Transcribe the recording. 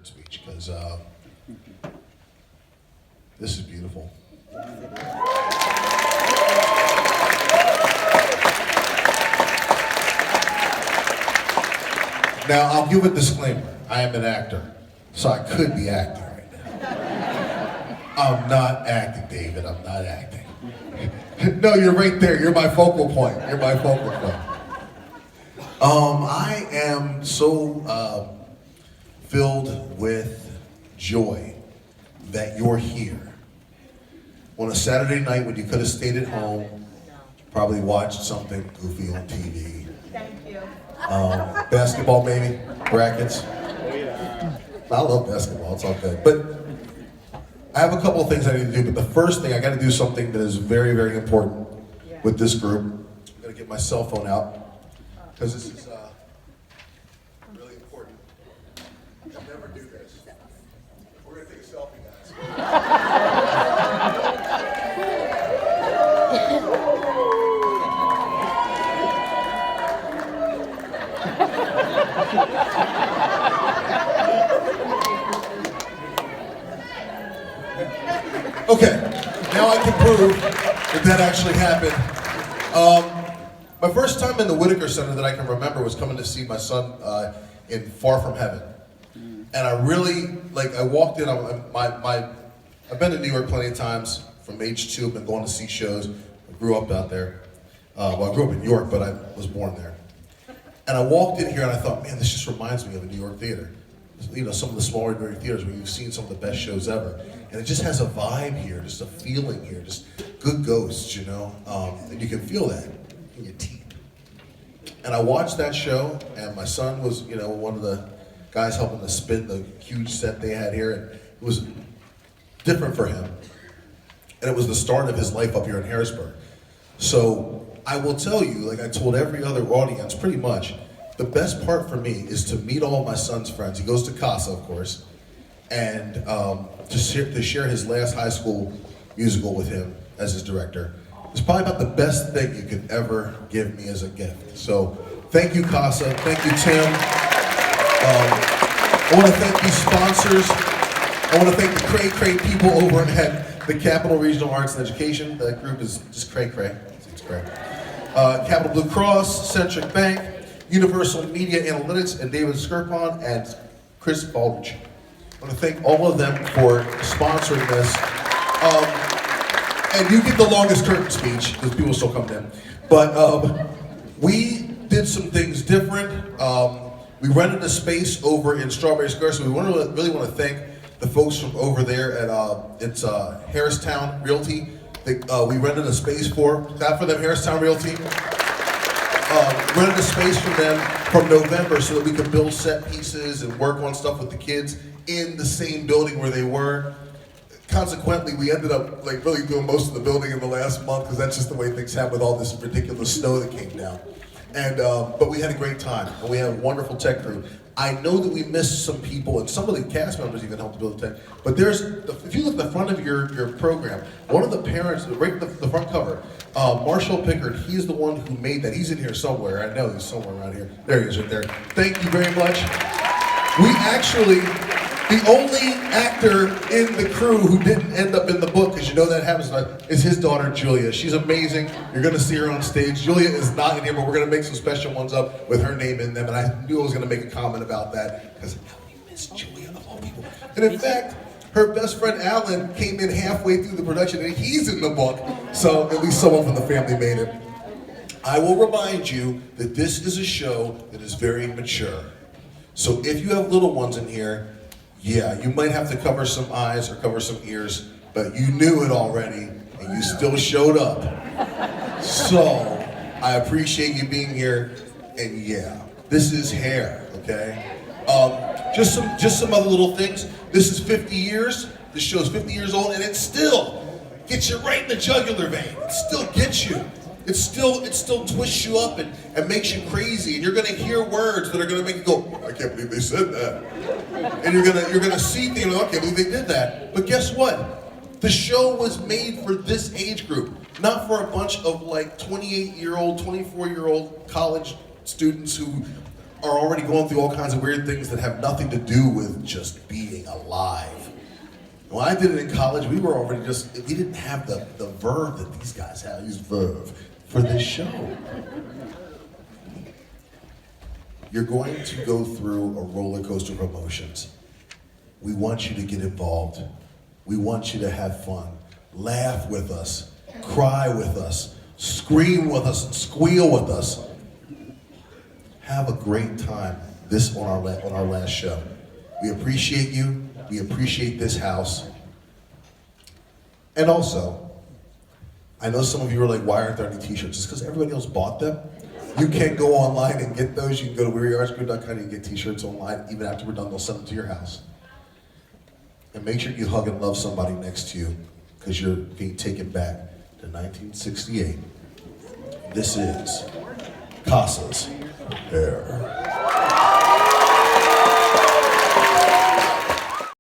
curtain speech because this is beautiful. Now, I'll give a disclaimer. I am an actor, so I could be acting right now. I'm not acting, David. I'm not acting. No, you're right there. You're my focal point. You're my focal point. I am so filled with joy that you're here. On a Saturday night when you could have stayed at home, probably watched something goofy on TV. Thank you. Basketball maybe, brackets. I love basketball, it's all good. But I have a couple of things I need to do, but the first thing, I gotta do something that is very, very important with this group. I'm gonna get my cell phone out, because this is really important. I never do this. We're gonna take a selfie, guys. Okay, now I can prove that actually happened. My first time in the Whitaker Center that I can remember was coming to see my son in Far From Heaven. And I really, I walked in, I've been to New York plenty of times from age 2, I've been going to see shows. I grew up out there. Well, I grew up in New York, but I was born there. And I walked in here and I thought, man, this just reminds me of a New York theater. You know, some of the smaller New York theaters where you've seen some of the best shows ever. And it just has a vibe here, just a feeling here, just good ghosts, you know? And you can feel that in your teeth. And I watched that show, and my son was, you know, one of the guys helping to spin the huge set they had here. And it was different for him. And it was the start of his life up here in Harrisburg. So I will tell you, like I told every other audience, pretty much, the best part for me is to meet all of my son's friends. He goes to CASA, of course, and to share his last high school musical with him as his director. It's probably about the best thing you could ever give me as a gift. So thank you, CASA. Thank you, Tim. I want to thank these sponsors. I want to thank the cray-cray people over at the Capital Regional Arts and Education. That group is just cray-cray. It's great. Capital Blue Cross, Centric Bank, Universal Media Analytics, and David Skirpon and Chris Baldridge. I want to thank all of them for sponsoring this. And you get the longest curtain speech, because people still come in. But we did some things different. We rented a space over in Strawberry Square, so we really want to thank the folks from over there at it's Harristown Realty. We rented a space for. Clap for them, Harristown Realty. Rented a space from them from November so that we could build set pieces and work on stuff with the kids in the same building where they were. Consequently, we ended up really doing most of the building in the last month because that's just the way things happen with all this ridiculous snow that came down. And but we had a great time, and we had a wonderful tech crew. I know that we missed some people, and some of the cast members even helped build the tech. But if you look at the front of your program, one of the parents, right the front cover, Marshall Pickard, he's the one who made that. He's in here somewhere. I know he's somewhere around here. There he is right there. Thank you very much. We actually, the only actor in the crew who didn't end up in the book, because you know that happens, is his daughter, Julia. She's amazing. You're going to see her on stage. Julia is not in here, but we're going to make some special ones up with her name in them. And I knew I was going to make a comment about that, because we miss Julia of all people. And in fact, her best friend, Alan, came in halfway through the production, and he's in the book. So at least someone from the family made it. I will remind you that this is a show that is very mature. So if you have little ones in here, yeah, you might have to cover some eyes or cover some ears, but you knew it already, and you still showed up. So, I appreciate you being here, and yeah, this is hair, okay? Just some other little things. This is 50 years, this show's 50 years old, and it still gets you right in the jugular vein. It still gets you. It still twists you up and makes you crazy, and you're gonna hear words that are gonna make you go, I can't believe they said that. And you're gonna see things, I can't believe they did that. But guess what? The show was made for this age group, not for a bunch of 28-year-old, 24-year-old college students who are already going through all kinds of weird things that have nothing to do with just being alive. When I did it in college, we were already we didn't have the verve that these guys have. I use verve for this show. You're going to go through a roller coaster of emotions. We want you to get involved. We want you to have fun. Laugh with us. Cry with us. Scream with us. And squeal with us. Have a great time on our last show. We appreciate you. We appreciate this house. And also, I know some of you are like, why aren't there any t-shirts? It's because everybody else bought them. You can go online and get those. You can go to wearyartsgroup.com and get t-shirts online. Even after we're done, they'll send them to your house. And make sure you hug and love somebody next to you, because you're being taken back to 1968. This is Casas Hair.